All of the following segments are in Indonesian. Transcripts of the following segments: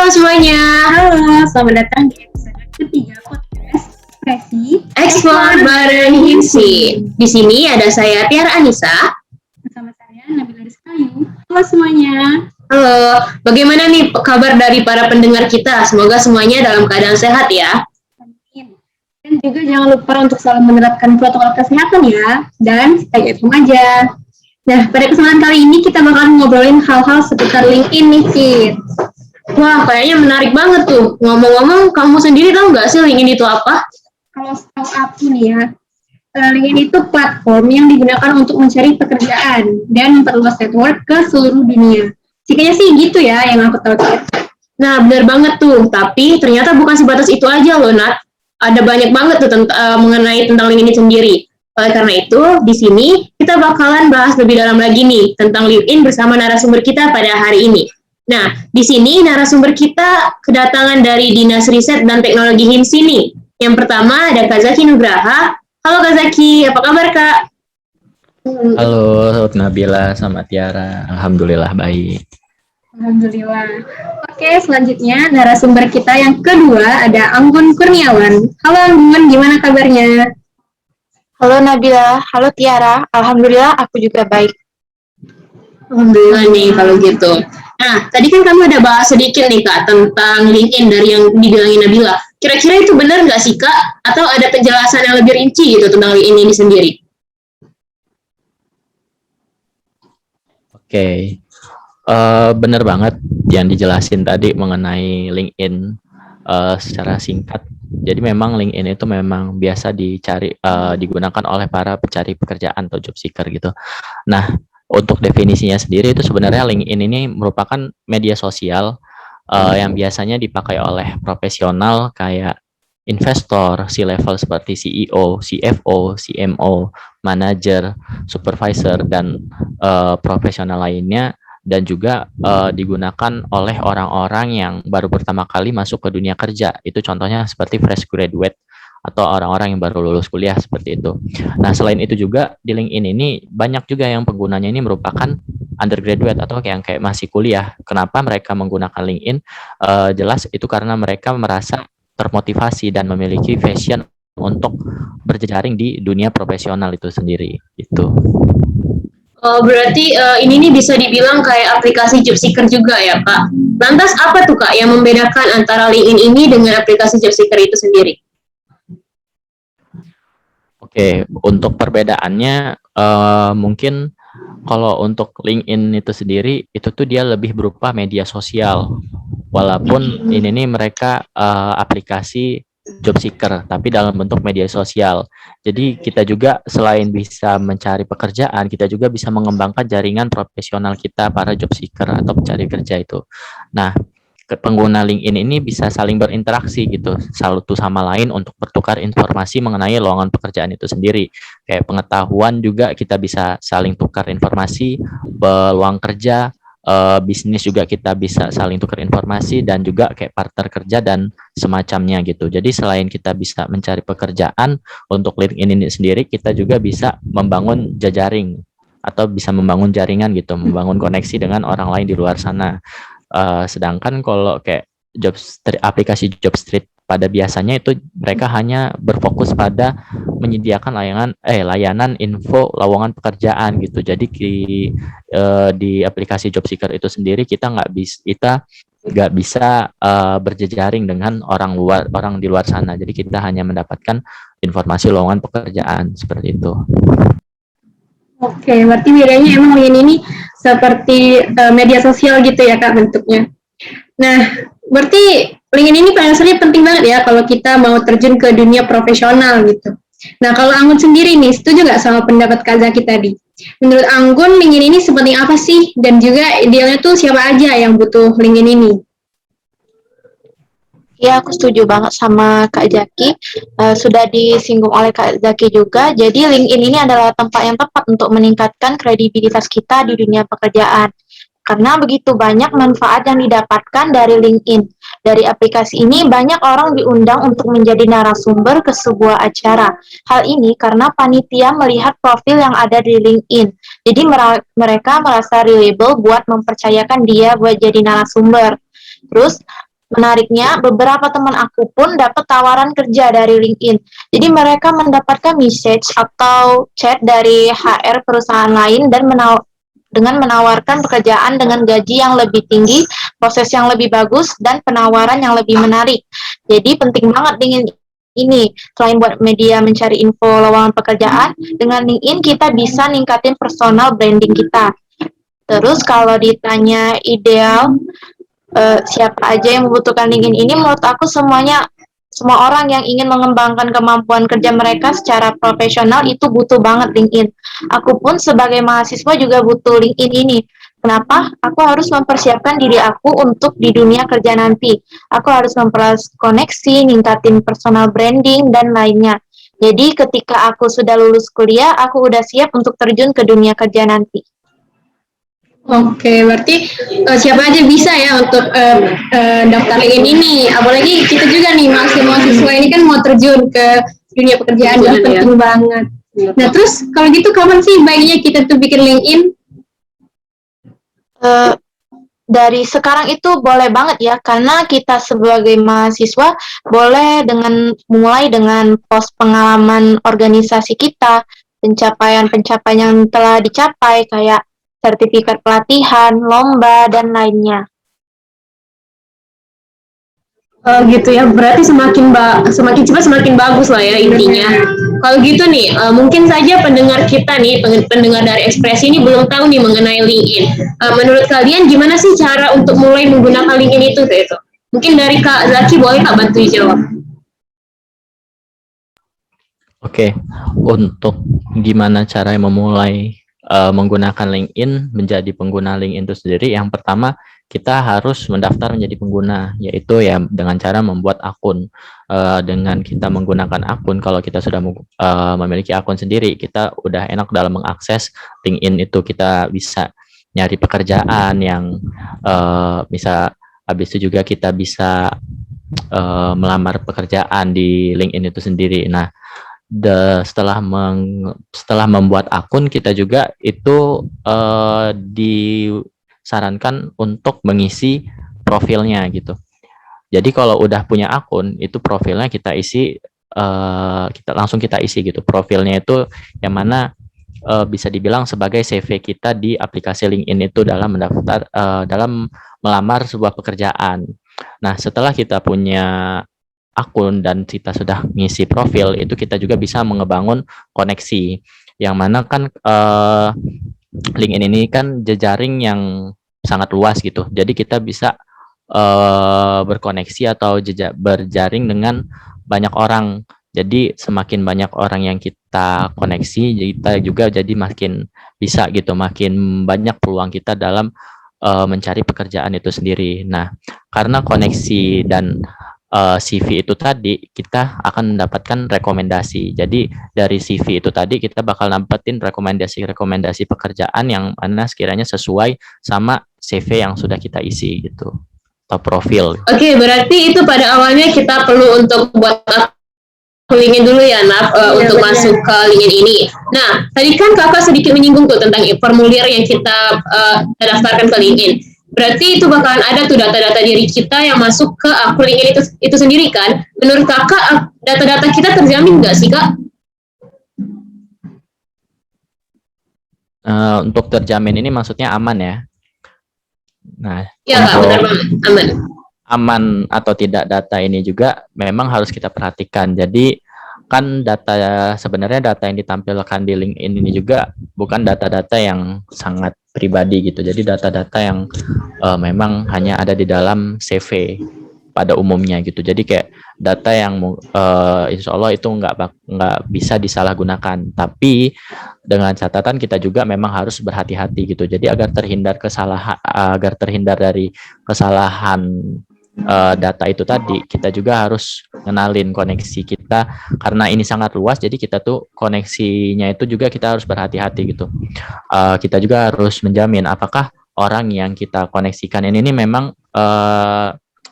semuanya, Halo, selamat datang di episode ketiga podcast Ekspresi explore bareng Himsi. Di sini ada saya Tiara Anissa. bersama saya Nabila Rizkayu. Halo semuanya. Halo, bagaimana nih kabar dari para pendengar kita? Semoga semuanya dalam keadaan sehat ya. Amin. Dan juga jangan lupa untuk selalu menerapkan protokol kesehatan ya, dan stay at home aja. Nah, pada kesempatan kali ini kita bakal ngobrolin hal-hal seputar LinkedIn nih, Kit. Wah, kayaknya menarik banget tuh. Ngomong-ngomong, kamu sendiri tahu nggak sih LinkedIn itu apa? Kalau setahu aku nih ya, LinkedIn itu platform yang digunakan untuk mencari pekerjaan dan memperluas network ke seluruh dunia. Singkatnya sih gitu ya yang aku tahu, Kit. Nah, benar banget tuh. Tapi ternyata bukan sebatas itu aja loh, Nat. Ada banyak banget tuh mengenai tentang LinkedIn sendiri. Oleh karena itu, di sini kita bakalan bahas lebih dalam lagi nih tentang LinkedIn bersama narasumber kita pada hari ini. Nah, di sini narasumber kita kedatangan dari Dinas Riset dan Teknologi HIMSI nih. Yang pertama ada Kak Zaki Nugraha. Halo Kak Zaki, apa kabar Kak? Halo Nabila sama Tiara, Alhamdulillah baik. Alhamdulillah. Oke, selanjutnya narasumber kita yang kedua ada Anggun Kurniawan. Halo Anggun, gimana kabarnya? Halo Nabila, halo Tiara, Alhamdulillah aku juga baik. Alhamdulillah nih kalau gitu. Nah, tadi kan kamu ada bahas sedikit nih Kak tentang LinkedIn dari yang dibilangin Nabila. Kira-kira itu benar nggak sih Kak? Atau ada penjelasan yang lebih rinci gitu tentang LinkedIn ini sendiri? Oke, bener banget yang dijelasin tadi mengenai LinkedIn secara singkat. Jadi memang LinkedIn itu memang biasa digunakan oleh para pencari pekerjaan atau job seeker gitu. Nah, untuk definisinya sendiri itu sebenarnya LinkedIn ini merupakan media sosial yang biasanya dipakai oleh profesional kayak investor, C-level seperti CEO, CFO, CMO, manager, supervisor, dan profesional lainnya, dan juga digunakan oleh orang-orang yang baru pertama kali masuk ke dunia kerja. Itu contohnya seperti fresh graduate atau orang-orang yang baru lulus kuliah seperti itu. Nah, selain itu juga di LinkedIn ini banyak juga yang penggunanya ini merupakan undergraduate atau yang kayak masih kuliah. Kenapa mereka menggunakan LinkedIn? Jelas itu karena mereka merasa termotivasi dan memiliki passion untuk berjejaring di dunia profesional itu sendiri. Itu. Berarti ini nih bisa dibilang kayak aplikasi job seeker juga ya Kak. Lantas apa tuh Kak yang membedakan antara LinkedIn ini dengan aplikasi job seeker itu sendiri? Oke, untuk perbedaannya mungkin kalau untuk LinkedIn itu sendiri itu tuh dia lebih berupa media sosial. Walaupun ini nih mereka aplikasi job seeker tapi dalam bentuk media sosial. Jadi kita juga selain bisa mencari pekerjaan, kita juga bisa mengembangkan jaringan profesional kita para job seeker atau pencari kerja itu. Nah, pengguna LinkedIn ini bisa saling berinteraksi gitu, satu sama lain untuk bertukar informasi mengenai lowongan pekerjaan itu sendiri. Kayak pengetahuan juga kita bisa saling tukar informasi, peluang kerja, bisnis juga kita bisa saling tukar informasi, dan juga kayak partner kerja dan semacamnya gitu. Jadi selain kita bisa mencari pekerjaan, untuk LinkedIn ini sendiri kita juga bisa membangun jejaring atau bisa membangun jaringan gitu, membangun koneksi dengan orang lain di luar sana. Sedangkan kalau kayak aplikasi job street pada biasanya itu mereka hanya berfokus pada menyediakan layanan info lowongan pekerjaan gitu. Jadi di aplikasi job seeker itu sendiri kita nggak bisa berjejaring dengan orang di luar sana. Jadi kita hanya mendapatkan informasi lowongan pekerjaan seperti itu. Oke, berarti bedanya emang LinkedIn ini seperti media sosial gitu ya Kak bentuknya. Nah, berarti LinkedIn ini pada dasarnya penting banget ya kalau kita mau terjun ke dunia profesional gitu. Nah, kalau Anggun sendiri nih, setuju nggak sama pendapat Kak Zaki tadi? Menurut Anggun, LinkedIn ini seperti apa sih? Dan juga idealnya tuh siapa aja yang butuh LinkedIn ini? Ya, aku setuju banget sama Kak Zaki. Sudah disinggung oleh Kak Zaki juga. Jadi LinkedIn ini adalah tempat yang tepat untuk meningkatkan kredibilitas kita di dunia pekerjaan. Karena begitu banyak manfaat yang didapatkan dari LinkedIn. Dari aplikasi ini banyak orang diundang untuk menjadi narasumber ke sebuah acara. Hal ini karena panitia melihat profil yang ada di LinkedIn. Jadi mereka merasa reliable buat mempercayakan dia buat jadi narasumber. Terus Menariknya, beberapa teman aku pun dapat tawaran kerja dari LinkedIn. Jadi mereka mendapatkan message atau chat dari HR perusahaan lain dan dengan menawarkan pekerjaan dengan gaji yang lebih tinggi, proses yang lebih bagus, dan penawaran yang lebih menarik. Jadi penting banget dengan ini. Selain buat media mencari info lowongan pekerjaan, dengan LinkedIn kita bisa ningkatin personal branding kita. Terus kalau ditanya ideal, siapa aja yang membutuhkan LinkedIn ini, menurut aku semua orang yang ingin mengembangkan kemampuan kerja mereka secara profesional itu butuh banget LinkedIn. Aku pun sebagai mahasiswa juga butuh LinkedIn ini. Kenapa? Aku harus mempersiapkan diri aku untuk di dunia kerja nanti. Aku harus memperluas koneksi, ningkatin personal branding, dan lainnya. Jadi ketika aku sudah lulus kuliah, aku udah siap untuk terjun ke dunia kerja nanti. Oke, berarti siapa aja bisa ya untuk daftar LinkedIn ini. Apalagi kita juga nih mahasiswa ini kan mau terjun ke dunia pekerjaan, jadi penting banget. Nah, terus kalau gitu kapan sih baiknya kita tuh bikin LinkedIn? Dari sekarang itu boleh banget ya, karena kita sebagai mahasiswa boleh mulai dengan post pengalaman organisasi kita, pencapaian-pencapaian yang telah dicapai kayak sertifikat pelatihan, lomba, dan lainnya. Gitu ya, berarti semakin cepat semakin bagus lah ya intinya. Kalau gitu nih, mungkin saja pendengar kita nih, pendengar dari Ekspresi ini belum tahu nih mengenai LinkedIn. Menurut kalian gimana sih cara untuk mulai menggunakan LinkedIn itu? Gitu? Mungkin dari Kak Zaki boleh Kak bantu jawab? Oke, untuk gimana cara memulai menggunakan LinkedIn menjadi pengguna LinkedIn itu sendiri, yang pertama kita harus mendaftar menjadi pengguna, yaitu ya dengan cara membuat akun. Dengan kita menggunakan akun, kalau kita sudah memiliki akun sendiri, kita udah enak dalam mengakses LinkedIn itu. Kita bisa nyari pekerjaan yang bisa, habis itu juga kita bisa melamar pekerjaan di LinkedIn itu sendiri. Nah, setelah membuat akun, kita juga itu disarankan untuk mengisi profilnya gitu. Jadi kalau udah punya akun, itu profilnya kita isi, kita isi gitu. Profilnya itu yang mana bisa dibilang sebagai CV kita di aplikasi LinkedIn itu dalam dalam melamar sebuah pekerjaan. Nah, setelah kita punya akun dan kita sudah ngisi profil, itu kita juga bisa mengebangun koneksi, yang mana kan LinkedIn ini kan jejaring yang sangat luas gitu. Jadi kita bisa berkoneksi atau berjaring dengan banyak orang. Jadi semakin banyak orang yang kita koneksi, kita juga jadi makin bisa gitu, makin banyak peluang kita dalam mencari pekerjaan itu sendiri. Nah, karena koneksi dan CV itu tadi, kita akan mendapatkan rekomendasi. Jadi dari CV itu tadi kita bakal dapetin rekomendasi pekerjaan yang mana sekiranya sesuai sama CV yang sudah kita isi gitu, atau profil. Oke, berarti itu pada awalnya kita perlu untuk buat LinkedIn dulu ya, Naf, untuk masuk ke LinkedIn ini. Nah, tadi kan kakak sedikit menyinggung tuh tentang formulir yang kita daftarkan ke LinkedIn. Berarti itu bakalan ada tuh data-data diri kita yang masuk ke akun LinkedIn itu sendiri kan? Menurut kakak, data-data kita terjamin nggak sih, Kak? Untuk terjamin ini maksudnya aman ya? Nah, ya Kak, benar banget, aman. Aman atau tidak data ini juga memang harus kita perhatikan. Jadi kan sebenarnya data yang ditampilkan di LinkedIn ini juga bukan data-data yang sangat pribadi gitu. Jadi data-data yang memang hanya ada di dalam CV pada umumnya gitu. Jadi kayak data yang insya Allah itu nggak bisa disalahgunakan. Tapi dengan catatan kita juga memang harus berhati-hati gitu. Jadi agar terhindar dari kesalahan data itu tadi, kita juga harus kenalin koneksi kita, karena ini sangat luas. Jadi kita tuh koneksinya itu juga kita harus berhati-hati gitu. Kita juga harus menjamin apakah orang yang kita koneksikan ini memang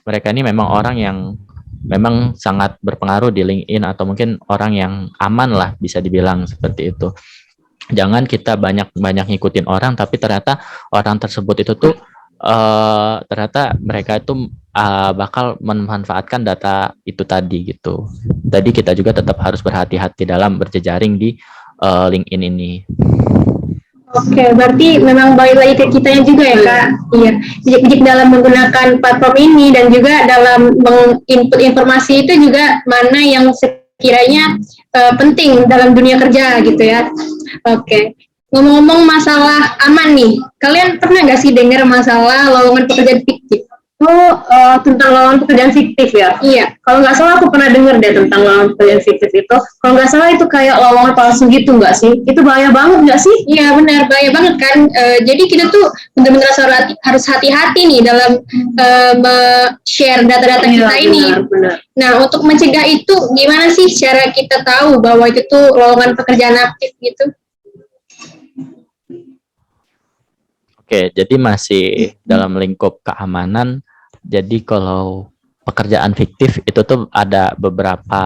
mereka ini memang orang yang memang sangat berpengaruh di LinkedIn, atau mungkin orang yang aman lah, bisa dibilang seperti itu. Jangan kita banyak ngikutin orang, tapi ternyata orang tersebut itu tuh ternyata mereka itu bakal memanfaatkan data itu tadi gitu. Jadi kita juga tetap harus berhati-hati dalam berjejaring di LinkedIn ini. Oke, berarti memang balik lagi ke kitanya juga ya Kak. Iya, bijak-bijak dalam menggunakan platform ini dan juga dalam menginput informasi itu juga mana yang sekiranya penting dalam dunia kerja gitu ya. Oke, ngomong-ngomong masalah aman nih, kalian pernah nggak sih dengar masalah lowongan pekerjaan fiktif? Tentang lowongan pekerjaan fiktif ya? Iya, Kalau nggak salah aku pernah dengar deh tentang lowongan pekerjaan fiktif itu. Kalau nggak salah itu kayak lowongan palsu gitu nggak sih? Itu bahaya banget nggak sih? iya benar, bahaya banget kan. Jadi kita tuh benar-benar harus hati-hati nih dalam share data-data kita ini. Benar. Nah, untuk mencegah itu gimana sih cara kita tahu bahwa itu tuh lowongan pekerjaan aktif gitu? Oke, jadi masih dalam lingkup keamanan. Jadi kalau pekerjaan fiktif itu tuh ada beberapa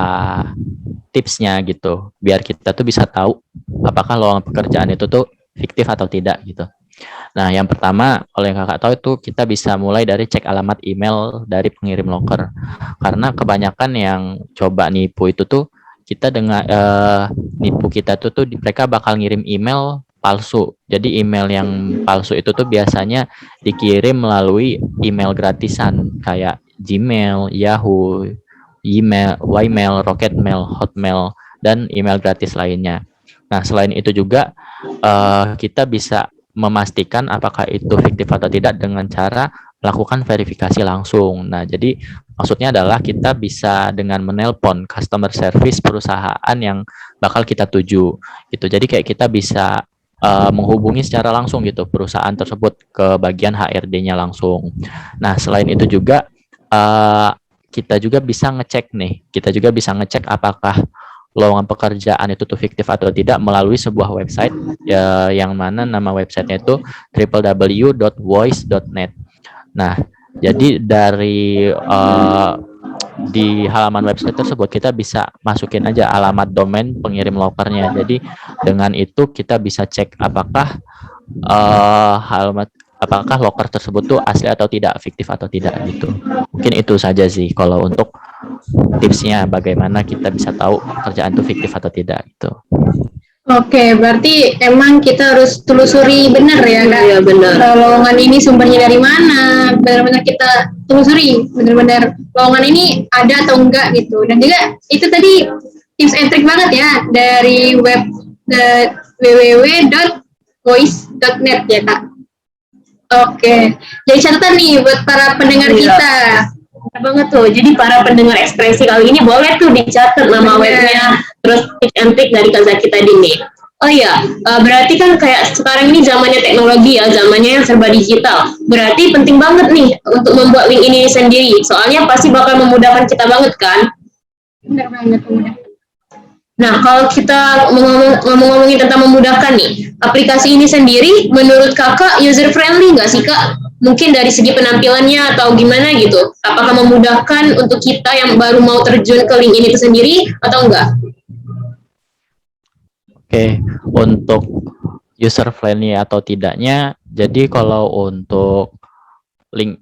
tipsnya gitu, biar kita tuh bisa tahu apakah lowongan pekerjaan itu tuh fiktif atau tidak gitu. Nah, yang pertama, kalau yang kakak tahu itu kita bisa mulai dari cek alamat email dari pengirim loker. Karena kebanyakan yang coba nipu itu tuh kita dengan nipu kita tuh mereka bakal ngirim email palsu. Jadi email yang palsu itu tuh biasanya dikirim melalui email gratisan kayak Gmail, Yahoo, Ymail, Rocketmail, Hotmail, dan email gratis lainnya. Nah, selain itu juga kita bisa memastikan apakah itu fiktif atau tidak dengan cara melakukan verifikasi langsung. Nah, jadi maksudnya adalah kita bisa dengan menelpon customer service perusahaan yang bakal kita tuju. Gitu. Jadi kayak kita bisa menghubungi secara langsung gitu perusahaan tersebut ke bagian HRD-nya langsung. Nah, selain itu juga kita juga bisa ngecek nih. Kita juga bisa ngecek apakah lowongan pekerjaan itu tuh fiktif atau tidak melalui sebuah website yang mana nama websitenya itu www.voice.net. Nah, jadi dari di halaman website tersebut kita bisa masukin aja alamat domain pengirim lokernya. Jadi dengan itu kita bisa cek apakah apakah loker tersebut tuh asli atau tidak, fiktif atau tidak gitu. Mungkin itu saja sih kalau untuk tipsnya bagaimana kita bisa tahu pekerjaan itu fiktif atau tidak gitu. Oke, berarti emang kita harus telusuri benar ya Kak? Iya benar. Lowongan ini sumbernya dari mana? Benar-benar kita telusuri, benar-benar lowongan ini ada atau enggak gitu. Dan juga itu tadi tips and trick banget ya dari web www.voice.net ya Kak. Oke, jadi catatan nih buat para pendengar kita. Benar banget tuh. Jadi para pendengar ekspresi kali ini boleh tuh dicatat nama webnya, terus tips and trick dari Kak Zaki tadi nih. Oh iya, berarti kan kayak sekarang ini zamannya teknologi ya, zamannya yang serba digital. Berarti penting banget nih untuk membuat link ini sendiri. Soalnya pasti bakal memudahkan kita banget kan? Benar banget, mudah. Nah, kalau kita ngomongin tentang memudahkan nih, aplikasi ini sendiri menurut kakak user friendly nggak sih kak? Mungkin dari segi penampilannya atau gimana gitu? Apakah memudahkan untuk kita yang baru mau terjun ke link ini itu sendiri atau enggak? Oke, untuk user friendly atau tidaknya, jadi kalau untuk link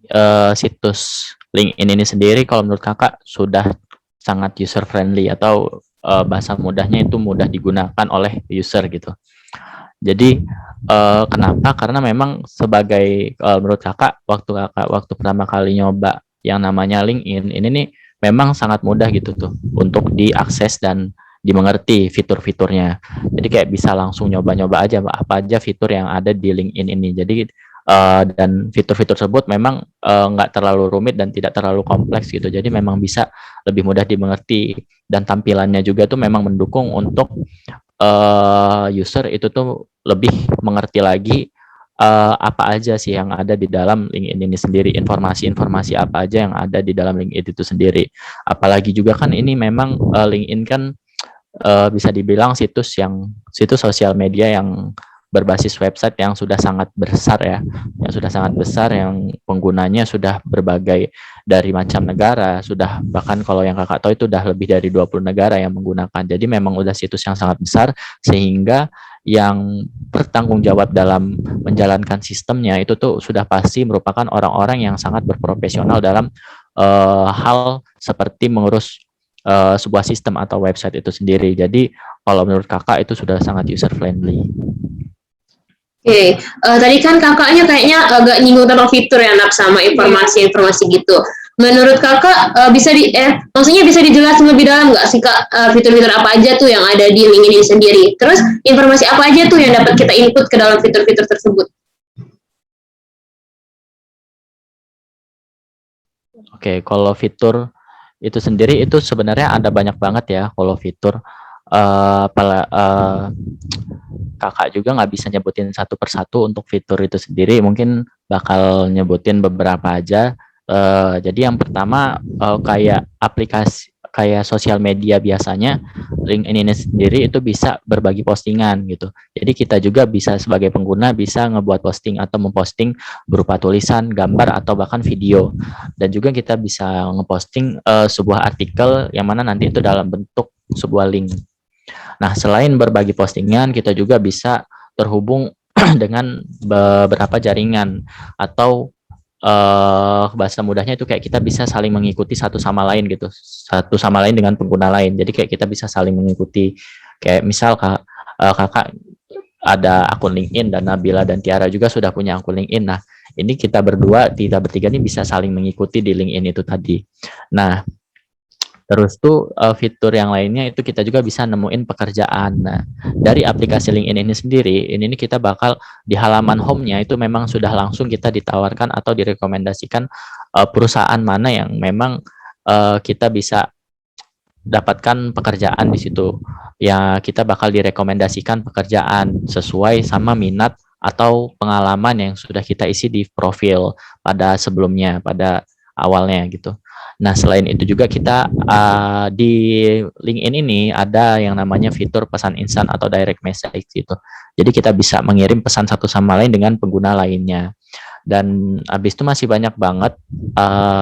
situs LinkedIn ini sendiri, kalau menurut kakak sudah sangat user friendly atau bahasa mudahnya itu mudah digunakan oleh user gitu. Jadi kenapa? Karena memang sebagai menurut kakak waktu pertama kali nyoba yang namanya LinkedIn ini nih memang sangat mudah gitu tuh untuk diakses dan dimengerti fitur-fiturnya. Jadi kayak bisa langsung nyoba-nyoba aja apa aja fitur yang ada di LinkedIn ini. Jadi dan fitur-fitur tersebut memang nggak terlalu rumit dan tidak terlalu kompleks gitu. Jadi memang bisa lebih mudah dimengerti dan tampilannya juga tuh memang mendukung untuk user itu tuh lebih mengerti lagi apa aja sih yang ada di dalam LinkedIn ini sendiri, informasi-informasi apa aja yang ada di dalam LinkedIn itu sendiri. Apalagi juga kan ini memang LinkedIn kan bisa dibilang situs sosial media yang berbasis website yang sudah sangat besar ya, yang penggunanya sudah berbagai dari macam negara, sudah bahkan kalau yang kakak tahu itu udah lebih dari 20 negara yang menggunakan. Jadi memang udah situs yang sangat besar sehingga yang bertanggung jawab dalam menjalankan sistemnya itu tuh sudah pasti merupakan orang-orang yang sangat berprofesional dalam hal seperti mengurus sebuah sistem atau website itu sendiri. Jadi kalau menurut kakak itu sudah sangat user friendly. Oke, tadi kan kakaknya kayaknya agak nyinggung tentang fitur ya, Nap, sama informasi-informasi gitu. Menurut kakak maksudnya bisa dijelasin lebih dalam nggak sih kak, fitur-fitur apa aja tuh yang ada di LinkedIn sendiri? Terus informasi apa aja tuh yang dapat kita input ke dalam fitur-fitur tersebut? Oke, kalau fitur itu sendiri itu sebenarnya ada banyak banget ya kalau fitur. Kakak juga nggak bisa nyebutin satu persatu untuk fitur itu sendiri, mungkin bakal nyebutin beberapa aja. Jadi yang pertama kayak aplikasi kayak sosial media biasanya LinkedIn ini sendiri itu bisa berbagi postingan gitu. Jadi kita juga bisa sebagai pengguna bisa ngebuat posting atau memposting berupa tulisan, gambar atau bahkan video. Dan juga kita bisa ngeposting sebuah artikel yang mana nanti itu dalam bentuk sebuah link. Nah, selain berbagi postingan, kita juga bisa terhubung dengan beberapa jaringan atau bahasa mudahnya itu kayak kita bisa saling mengikuti satu sama lain gitu, satu sama lain dengan pengguna lain. Jadi kayak kita bisa saling mengikuti. Kayak misal kakak ada akun LinkedIn dan Nabila dan Tiara juga sudah punya akun LinkedIn. Nah, ini kita bertiga ini bisa saling mengikuti di LinkedIn itu tadi. Nah, terus tuh fitur yang lainnya itu kita juga bisa nemuin pekerjaan. Nah, dari aplikasi LinkedIn ini sendiri, ini kita bakal di halaman home-nya itu memang sudah langsung kita ditawarkan atau direkomendasikan perusahaan mana yang memang kita bisa dapatkan pekerjaan di situ. Ya, kita bakal direkomendasikan pekerjaan sesuai sama minat atau pengalaman yang sudah kita isi di profil pada sebelumnya, pada awalnya gitu. Nah, selain itu juga kita di LinkedIn ini ada yang namanya fitur pesan instan atau direct message gitu. Jadi kita bisa mengirim pesan satu sama lain dengan pengguna lainnya. Dan habis itu masih banyak banget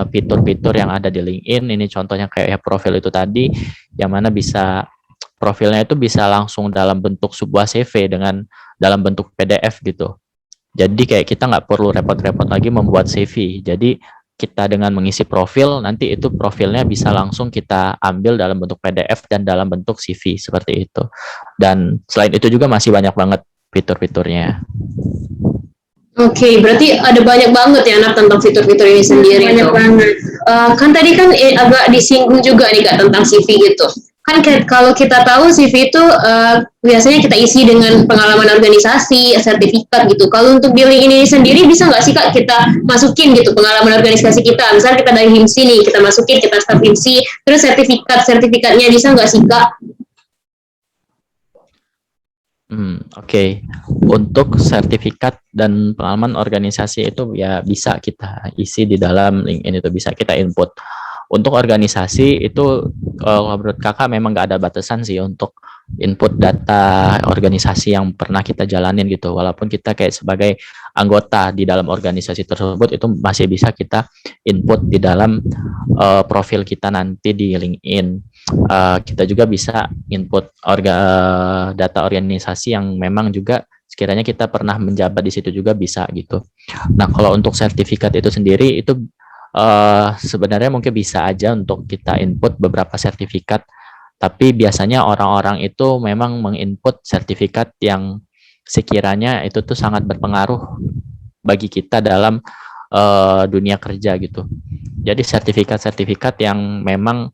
fitur-fitur yang ada di LinkedIn. Ini contohnya kayak profil itu tadi, yang mana bisa profilnya itu bisa langsung dalam bentuk sebuah CV dengan dalam bentuk PDF gitu. Jadi kayak kita nggak perlu repot-repot lagi membuat CV. Jadi kita dengan mengisi profil, nanti itu profilnya bisa langsung kita ambil dalam bentuk PDF dan dalam bentuk CV seperti itu. Dan selain itu juga masih banyak banget fitur-fiturnya. Oke, berarti ada banyak banget ya Nap tentang fitur-fitur ini sendiri. Banyak banget. Kan tadi kan agak disinggung juga nih Kak tentang CV gitu. Kan kalau kita tahu CV itu biasanya kita isi dengan pengalaman organisasi, sertifikat gitu. Kalau untuk billing ini sendiri bisa nggak sih Kak kita masukin gitu pengalaman organisasi kita? Misalnya kita dari HIMSI nih, kita masukin, kita staf HIMSI, terus sertifikatnya bisa nggak sih Kak? Oke. Untuk sertifikat dan pengalaman organisasi itu ya bisa kita isi di dalam LinkedIn, itu bisa kita input. Untuk organisasi itu kalau menurut kakak memang nggak ada batasan sih untuk input data organisasi yang pernah kita jalanin gitu. Walaupun kita kayak sebagai anggota di dalam organisasi tersebut itu masih bisa kita input di dalam profil kita nanti di LinkedIn. Kita juga bisa input data organisasi yang memang juga sekiranya kita pernah menjabat di situ juga bisa gitu. Nah, kalau untuk sertifikat itu sendiri itu sebenarnya mungkin bisa aja untuk kita input beberapa sertifikat, tapi biasanya orang-orang itu memang menginput sertifikat yang sekiranya itu tuh sangat berpengaruh bagi kita dalam dunia kerja gitu. Jadi sertifikat-sertifikat yang memang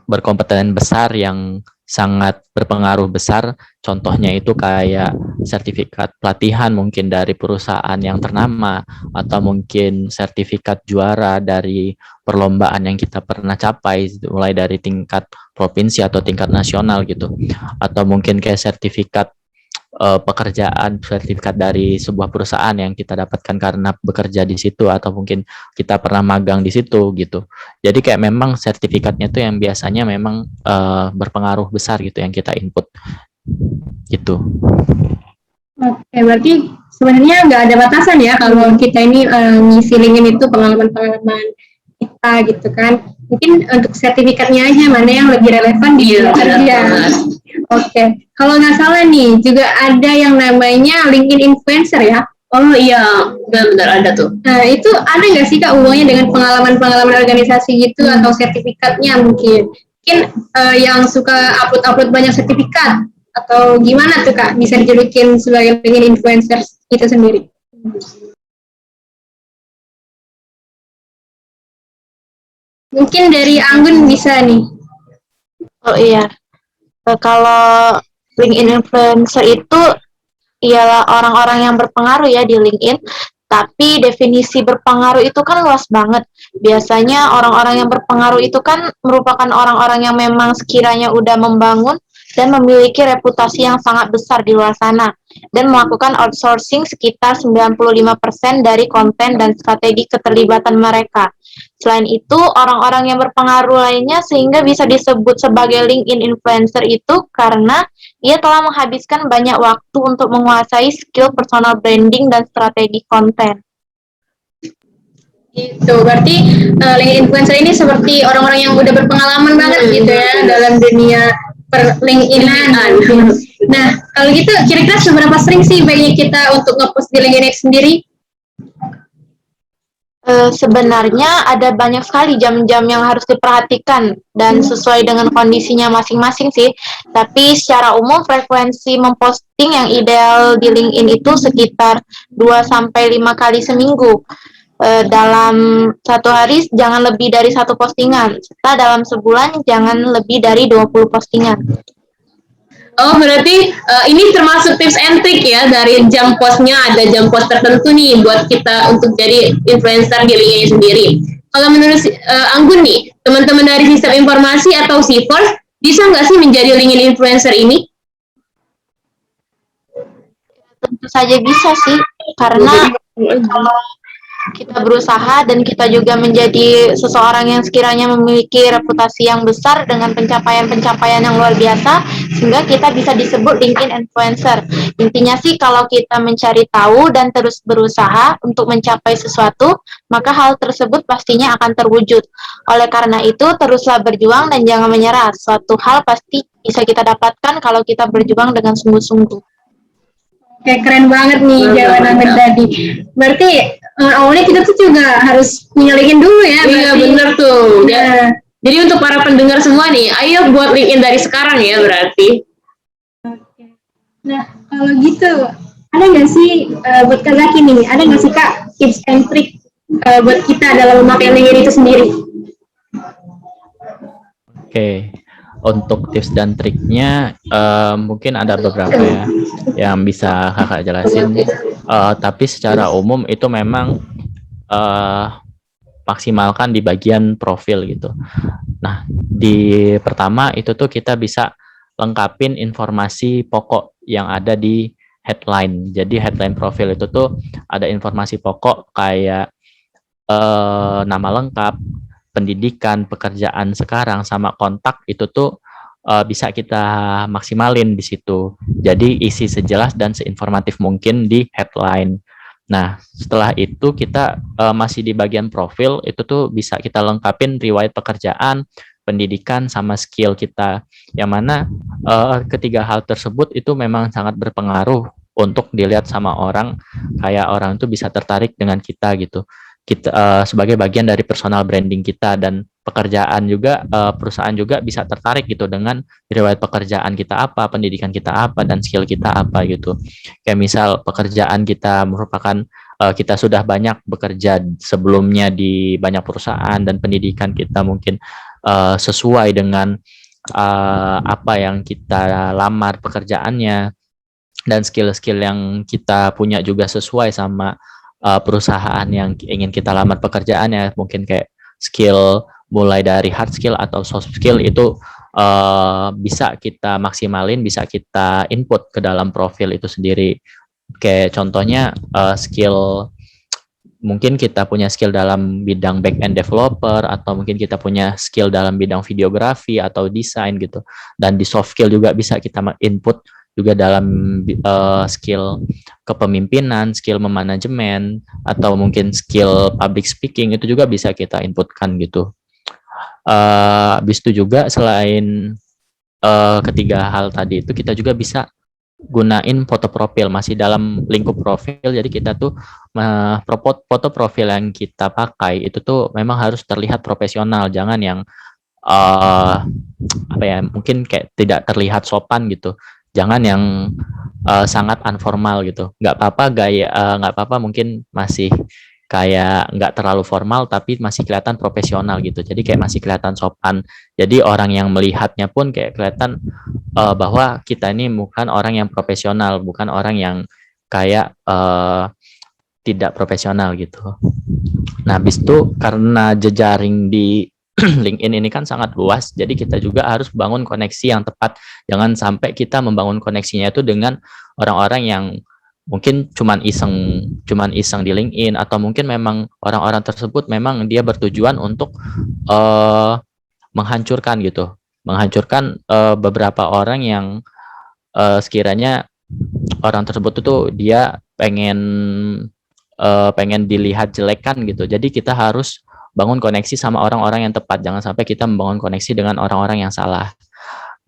berkompeten besar, yang sangat berpengaruh besar, contohnya itu kayak sertifikat pelatihan mungkin dari perusahaan yang ternama, atau mungkin sertifikat juara dari perlombaan yang kita pernah capai, mulai dari tingkat provinsi atau tingkat nasional gitu, atau mungkin kayak sertifikat pekerjaan, sertifikat dari sebuah perusahaan yang kita dapatkan karena bekerja di situ, atau mungkin kita pernah magang di situ gitu. Jadi kayak memang sertifikatnya tuh yang biasanya memang berpengaruh besar gitu yang kita input gitu. Oke, berarti sebenarnya nggak ada batasan ya kalau kita ini ngisi LinkedIn itu pengalaman-pengalaman kita gitu kan. Mungkin untuk sertifikatnya aja mana yang lebih relevan di kerja. Oke, kalau nggak salah nih juga ada yang namanya LinkedIn influencer ya. Oh iya, benar-benar ada tuh. Nah, itu ada nggak sih Kak hubungannya dengan pengalaman-pengalaman organisasi gitu atau sertifikatnya mungkin? Mungkin yang suka upload-upload banyak sertifikat atau gimana tuh Kak bisa dijulukin sebagai pengen influencer itu sendiri? Mungkin dari Anggun bisa nih. Oh iya, kalau LinkedIn influencer itu ialah orang-orang yang berpengaruh ya di LinkedIn. Tapi definisi berpengaruh itu kan luas banget. Biasanya orang-orang yang berpengaruh itu kan merupakan orang-orang yang memang sekiranya udah membangun dan memiliki reputasi yang sangat besar di luar sana dan melakukan outsourcing sekitar 95% dari konten dan strategi keterlibatan mereka. Selain itu, orang-orang yang berpengaruh lainnya sehingga bisa disebut sebagai LinkedIn influencer itu karena ia telah menghabiskan banyak waktu untuk menguasai skill personal branding dan strategi konten. Gitu, berarti LinkedIn influencer ini seperti orang-orang yang udah berpengalaman banget gitu ya dalam dunia per LinkedIn-an. Nah, kalau gitu kira-kira seberapa sering sih baiknya kita untuk nge-post di LinkedIn sendiri? Sebenarnya ada banyak sekali jam-jam yang harus diperhatikan dan sesuai dengan kondisinya masing-masing sih. Tapi secara umum frekuensi memposting yang ideal di LinkedIn itu sekitar 2 sampai 5 kali seminggu. Dalam satu hari jangan lebih dari satu postingan, serta dalam sebulan jangan lebih dari 20 postingan. Oh, berarti ini termasuk tips and trick ya, dari jam postnya ada jam post tertentu nih buat kita untuk jadi influencer di LinkedIn sendiri. Kalau menurut Anggun nih, teman-teman dari sistem informasi atau Sivers bisa nggak sih menjadi LinkedIn influencer ini? Tentu saja bisa sih, karena kalau kita berusaha dan kita juga menjadi seseorang yang sekiranya memiliki reputasi yang besar dengan pencapaian-pencapaian yang luar biasa, sehingga kita bisa disebut LinkedIn influencer. Intinya sih kalau kita mencari tahu dan terus berusaha untuk mencapai sesuatu, maka hal tersebut pastinya akan terwujud. Oleh karena itu, teruslah berjuang dan jangan menyerah. Suatu hal pasti bisa kita dapatkan kalau kita berjuang dengan sungguh-sungguh. Kayak keren banget nih jawaban Anggun tadi. Berarti awalnya kita tuh juga harus nyelidikin dulu ya. Iya, bener tuh. Ya. Jadi untuk para pendengar semua nih, ayo buat LinkedIn dari sekarang ya berarti. Nah, kalau gitu, ada nggak sih buat Kak Zaki nih, ada nggak sih Kak tips and trick buat kita dalam memakai LinkedIn itu sendiri? Oke, untuk tips dan triknya mungkin ada beberapa ya yang bisa kakak jelasin. Tapi secara umum itu memang maksimalkan di bagian profil gitu. Nah, di pertama itu tuh kita bisa lengkapin informasi pokok yang ada di headline. Jadi headline profil itu tuh ada informasi pokok kayak nama lengkap, pendidikan, pekerjaan sekarang, sama kontak itu tuh bisa kita maksimalin di situ. Jadi isi sejelas dan seinformatif mungkin di headline. Nah, setelah itu kita masih di bagian profil, itu tuh bisa kita lengkapin riwayat pekerjaan, pendidikan, sama skill kita. Yang mana ketiga hal tersebut itu memang sangat berpengaruh untuk dilihat sama orang, kayak orang tuh bisa tertarik dengan kita gitu. Kita sebagai bagian dari personal branding kita, dan pekerjaan juga perusahaan juga bisa tertarik gitu dengan riwayat pekerjaan kita apa, pendidikan kita apa, dan skill kita apa gitu. Kayak misal pekerjaan kita merupakan kita sudah banyak bekerja sebelumnya di banyak perusahaan, dan pendidikan kita mungkin sesuai dengan apa yang kita lamar pekerjaannya, dan skill-skill yang kita punya juga sesuai sama perusahaan yang ingin kita lamar pekerjaannya. Mungkin kayak skill mulai dari hard skill atau soft skill itu bisa kita maksimalin, bisa kita input ke dalam profil itu sendiri. Kayak contohnya skill, mungkin kita punya skill dalam bidang back end developer, atau mungkin kita punya skill dalam bidang videografi atau desain gitu. Dan di soft skill juga bisa kita input juga dalam skill kepemimpinan, skill memanajemen, atau mungkin skill public speaking, itu juga bisa kita inputkan gitu. Habis itu juga selain ketiga hal tadi itu, kita juga bisa gunain foto profil, masih dalam lingkup profil. Jadi kita tuh foto profil yang kita pakai itu tuh memang harus terlihat profesional, jangan yang apa ya, mungkin kayak tidak terlihat sopan gitu. Jangan yang sangat informal gitu. Nggak apa-apa gaya, nggak apa-apa mungkin masih kayak nggak terlalu formal tapi masih kelihatan profesional gitu. Jadi kayak masih kelihatan sopan. Jadi orang yang melihatnya pun kayak kelihatan bahwa kita ini bukan orang yang profesional, bukan orang yang kayak tidak profesional gitu. Nah, habis itu karena jejaring di LinkedIn ini kan sangat luas, jadi kita juga harus bangun koneksi yang tepat. Jangan sampai kita membangun koneksinya itu dengan orang-orang yang mungkin cuman iseng di LinkedIn, atau mungkin memang orang-orang tersebut memang dia bertujuan untuk menghancurkan gitu, menghancurkan beberapa orang yang sekiranya orang tersebut itu dia pengen dilihat jelekan gitu. Jadi kita harus bangun koneksi sama orang-orang yang tepat. Jangan sampai kita membangun koneksi dengan orang-orang yang salah.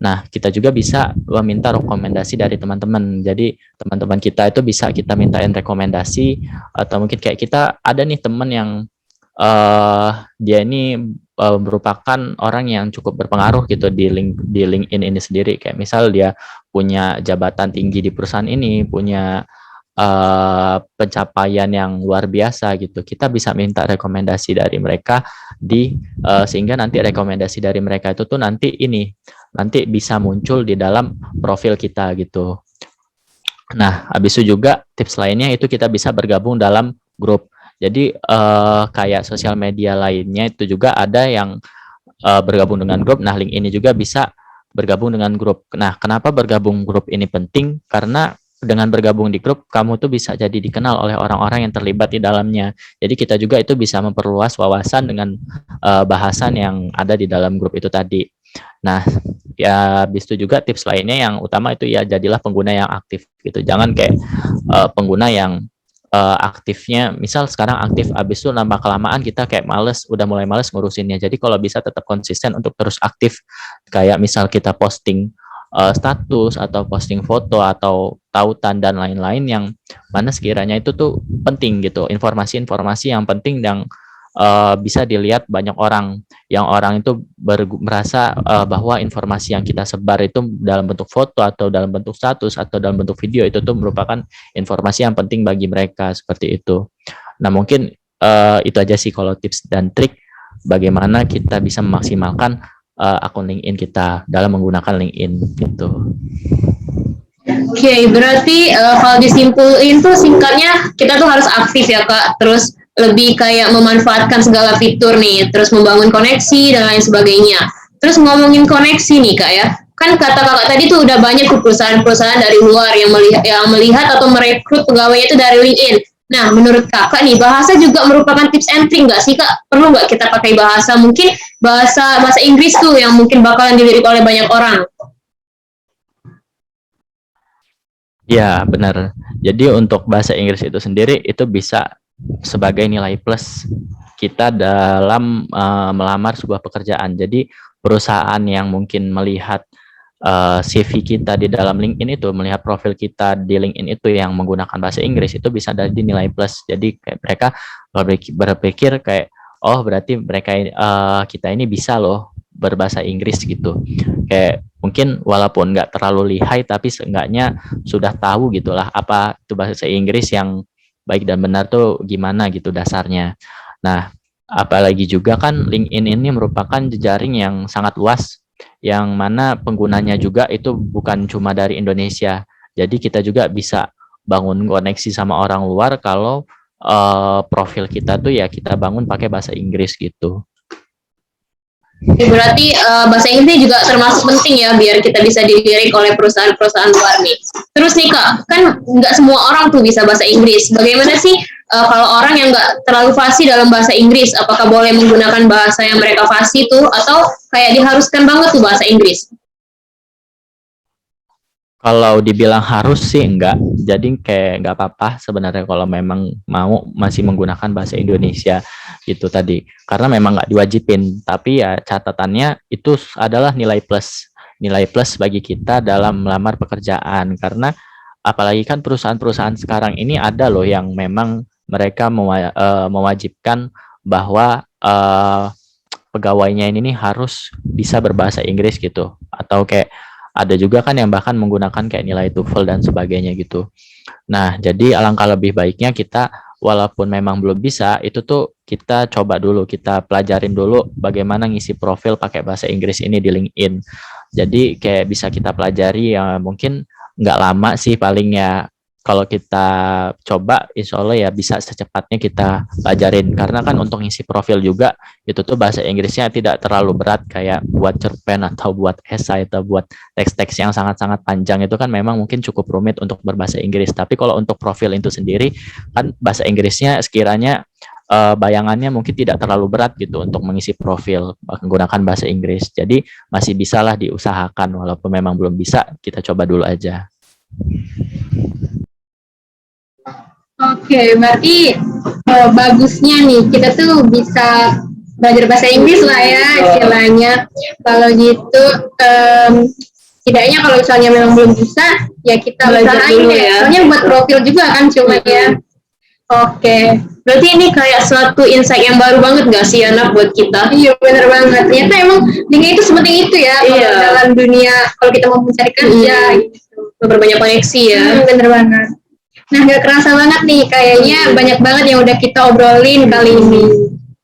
Nah, kita juga bisa meminta rekomendasi dari teman-teman. Jadi teman-teman kita itu bisa kita mintain rekomendasi, atau mungkin kayak kita ada nih teman yang dia ini merupakan orang yang cukup berpengaruh gitu di LinkedIn ini sendiri. Kayak misal dia punya jabatan tinggi di perusahaan ini, punya pencapaian yang luar biasa gitu. Kita bisa minta rekomendasi dari mereka sehingga nanti rekomendasi dari mereka itu tuh nanti bisa muncul di dalam profil kita gitu. Nah, habis itu juga tips lainnya itu kita bisa bergabung dalam grup. Jadi kayak sosial media lainnya itu juga ada yang bergabung dengan grup. Nah, link ini juga bisa bergabung dengan grup. Nah, kenapa bergabung grup ini penting? Karena dengan bergabung di grup, kamu tuh bisa jadi dikenal oleh orang-orang yang terlibat di dalamnya. Jadi kita juga itu bisa memperluas wawasan dengan bahasan yang ada di dalam grup itu tadi. Nah, ya habis itu juga tips lainnya yang utama itu ya jadilah pengguna yang aktif gitu. Jangan kayak pengguna yang aktifnya, misal sekarang aktif, habis itu lama kelamaan kita kayak udah mulai males ngurusinnya. Jadi kalau bisa tetap konsisten untuk terus aktif, kayak misal kita posting status atau posting foto atau tautan dan lain-lain yang mana sekiranya itu tuh penting gitu, informasi-informasi yang penting yang bisa dilihat banyak orang, yang orang itu merasa bahwa informasi yang kita sebar itu dalam bentuk foto atau dalam bentuk status atau dalam bentuk video itu tuh merupakan informasi yang penting bagi mereka, seperti itu. Nah, mungkin itu aja sih kalau tips dan trik bagaimana kita bisa memaksimalkan akun LinkedIn kita dalam menggunakan LinkedIn gitu. Oke, berarti kalau disimpulin tuh singkatnya kita tuh harus aktif ya Kak, terus lebih kayak memanfaatkan segala fitur nih, terus membangun koneksi dan lain sebagainya. Terus ngomongin koneksi nih Kak ya, kan kata Kakak tadi tuh udah banyak perusahaan-perusahaan dari luar yang melihat atau merekrut pegawainya itu dari LinkedIn. Nah, menurut Kakak nih, bahasa juga merupakan tips and trick nggak sih Kak? Perlu nggak kita pakai bahasa? Mungkin bahasa Inggris tuh yang mungkin bakalan dilirik oleh banyak orang. Ya, benar. Jadi untuk bahasa Inggris itu sendiri itu bisa sebagai nilai plus kita dalam melamar sebuah pekerjaan. Jadi perusahaan yang mungkin melihat CV kita di dalam LinkedIn itu, melihat profil kita di LinkedIn itu yang menggunakan bahasa Inggris, itu bisa jadi nilai plus. Jadi kayak mereka berpikir kayak, oh berarti mereka kita ini bisa loh berbahasa Inggris gitu. Kayak mungkin walaupun nggak terlalu lihai tapi seenggaknya sudah tahu gitulah apa itu bahasa Inggris yang baik dan benar tuh gimana gitu dasarnya. Nah, apalagi juga kan LinkedIn ini merupakan jejaring yang sangat luas, yang mana penggunanya juga itu bukan cuma dari Indonesia. Jadi kita juga bisa bangun koneksi sama orang luar kalau profil kita tuh ya kita bangun pakai bahasa Inggris gitu. Berarti bahasa Inggris juga termasuk penting ya biar kita bisa dilirik oleh perusahaan-perusahaan luar nih. Terus nih Kak, kan nggak semua orang tuh bisa bahasa Inggris. Bagaimana sih kalau orang yang nggak terlalu fasih dalam bahasa Inggris, apakah boleh menggunakan bahasa yang mereka fasih tuh atau kayak diharuskan banget tuh bahasa Inggris? Kalau dibilang harus sih enggak, jadi kayak enggak apa-apa sebenarnya kalau memang mau masih menggunakan bahasa Indonesia gitu tadi. Karena memang enggak diwajibin, tapi ya catatannya itu adalah nilai plus. nilai plus bagi kita dalam melamar pekerjaan. Karena apalagi kan perusahaan-perusahaan sekarang ini ada loh yang memang mereka mewajibkan bahwa pegawainya ini nih harus bisa berbahasa Inggris gitu, atau kayak ada juga kan yang bahkan menggunakan kayak nilai TOEFL dan sebagainya gitu. Nah, jadi alangkah lebih baiknya kita walaupun memang belum bisa, itu tuh kita coba dulu, kita pelajarin dulu bagaimana ngisi profil pakai bahasa Inggris ini di LinkedIn. Jadi kayak bisa kita pelajari ya, mungkin nggak lama sih, paling ya kalau kita coba insya Allah ya bisa secepatnya kita pelajarin. Karena kan untuk ngisi profil juga itu tuh bahasa Inggrisnya tidak terlalu berat kayak buat cerpen atau buat esai atau buat teks-teks yang sangat-sangat panjang, itu kan memang mungkin cukup rumit untuk berbahasa Inggris. Tapi kalau untuk profil itu sendiri kan bahasa Inggrisnya sekiranya bayangannya mungkin tidak terlalu berat gitu untuk mengisi profil menggunakan bahasa Inggris. Jadi masih bisalah diusahakan, walaupun memang belum bisa, kita coba dulu aja. Oke, berarti bagusnya nih kita tuh bisa belajar bahasa Inggris lah ya istilahnya. Kalau gitu, setidaknya kalau misalnya memang belum bisa, ya kita usahain dulu ya. Soalnya buat profil juga kan cuma ya. Oke, Berarti ini kayak suatu insight yang baru banget gak sih anak buat kita? iya benar banget. Ternyata emang LinkedIn itu sepenting itu ya kalau Iya. dalam dunia kalau kita mau mencari kerja gitu. Memperbanyak koneksi ya. Bener banget. Nah, gak kerasa banget nih, kayaknya banyak banget yang udah kita obrolin kali ini.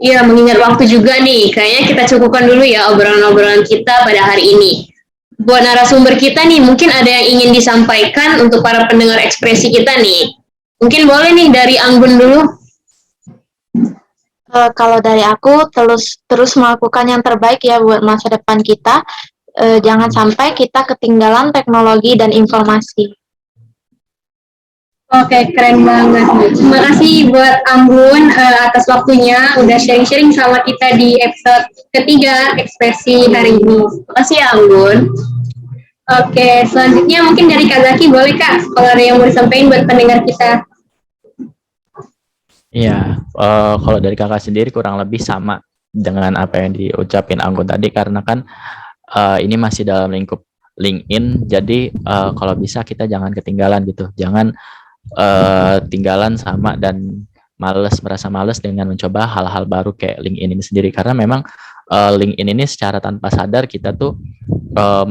Iya, mengingat waktu juga nih, kayaknya kita cukupkan dulu ya obrolan-obrolan kita pada hari ini. Buat narasumber kita nih, mungkin ada yang ingin disampaikan untuk para pendengar ekspresi kita nih. Mungkin boleh nih dari Anggun dulu. Kalau dari aku terus melakukan yang terbaik ya buat masa depan kita. Jangan sampai kita ketinggalan teknologi dan informasi. Oke, keren banget. Terima kasih buat Anggun atas waktunya udah sharing-sharing sama kita di episode ketiga ekspresi hari ini. Makasih ya Anggun. Oke, selanjutnya mungkin dari Kak Zaki, boleh Kak kalau ada yang mau disampaikan buat pendengar kita. Iya, kalau dari kakak sendiri kurang lebih sama dengan apa yang diucapin Anggun tadi, karena kan ini masih dalam lingkup LinkedIn, jadi kalau bisa kita jangan ketinggalan gitu, jangan tinggalan sama dan merasa males dengan mencoba hal-hal baru kayak LinkedIn ini sendiri, karena memang LinkedIn ini secara tanpa sadar kita tuh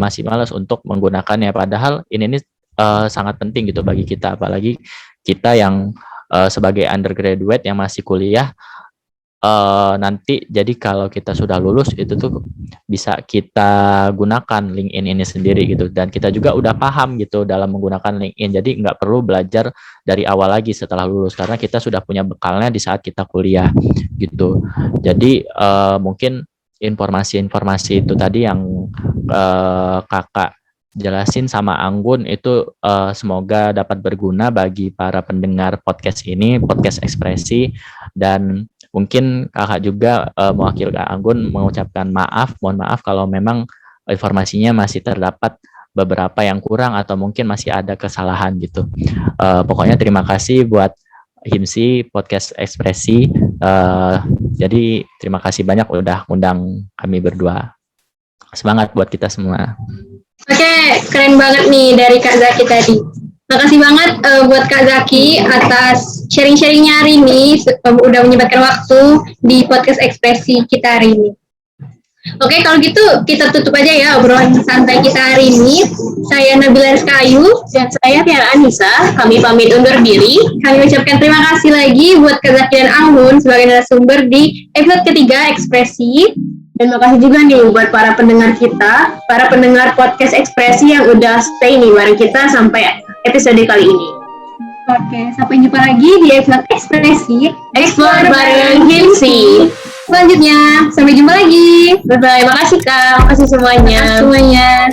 masih malas untuk menggunakannya, padahal ini sangat penting gitu bagi kita, apalagi kita yang sebagai undergraduate yang masih kuliah nanti. Jadi kalau kita sudah lulus itu tuh bisa kita gunakan LinkedIn ini sendiri gitu, dan kita juga udah paham gitu dalam menggunakan LinkedIn, jadi nggak perlu belajar dari awal lagi setelah lulus, karena kita sudah punya bekalnya di saat kita kuliah gitu. Jadi mungkin informasi-informasi itu tadi yang kakak jelasin sama Anggun itu semoga dapat berguna bagi para pendengar podcast ini, podcast ekspresi. Dan mungkin kakak juga mewakili Kak Anggun mengucapkan mohon maaf kalau memang informasinya masih terdapat beberapa yang kurang atau mungkin masih ada kesalahan gitu. Pokoknya terima kasih buat HIMSI podcast ekspresi. Jadi terima kasih banyak udah undang kami berdua. Semangat buat kita semua. Oke, keren banget nih dari Kak Zaki tadi. Makasih banget buat Kak Zaki atas sharing-sharingnya hari ini, udah menyempatkan waktu di podcast ekspresi kita hari ini. Oke, kalau gitu kita tutup aja ya obrolan santai kita hari ini. Saya Nabila Rizkayu Dan saya Tiara Anissa, kami pamit undur diri. Kami ucapkan terima kasih lagi buat Kak Zaki dan Anggun sebagai narasumber di episode ketiga ekspresi. Dan makasih juga nih buat para pendengar kita, para pendengar podcast ekspresi yang udah stay nih bareng kita sampai episode kali ini. Oke, sampai jumpa lagi di episode ekspresi Explore bareng HIMSI. selanjutnya. Sampai jumpa lagi. Bye-bye, makasih Kak, makasih semuanya. Semuanya.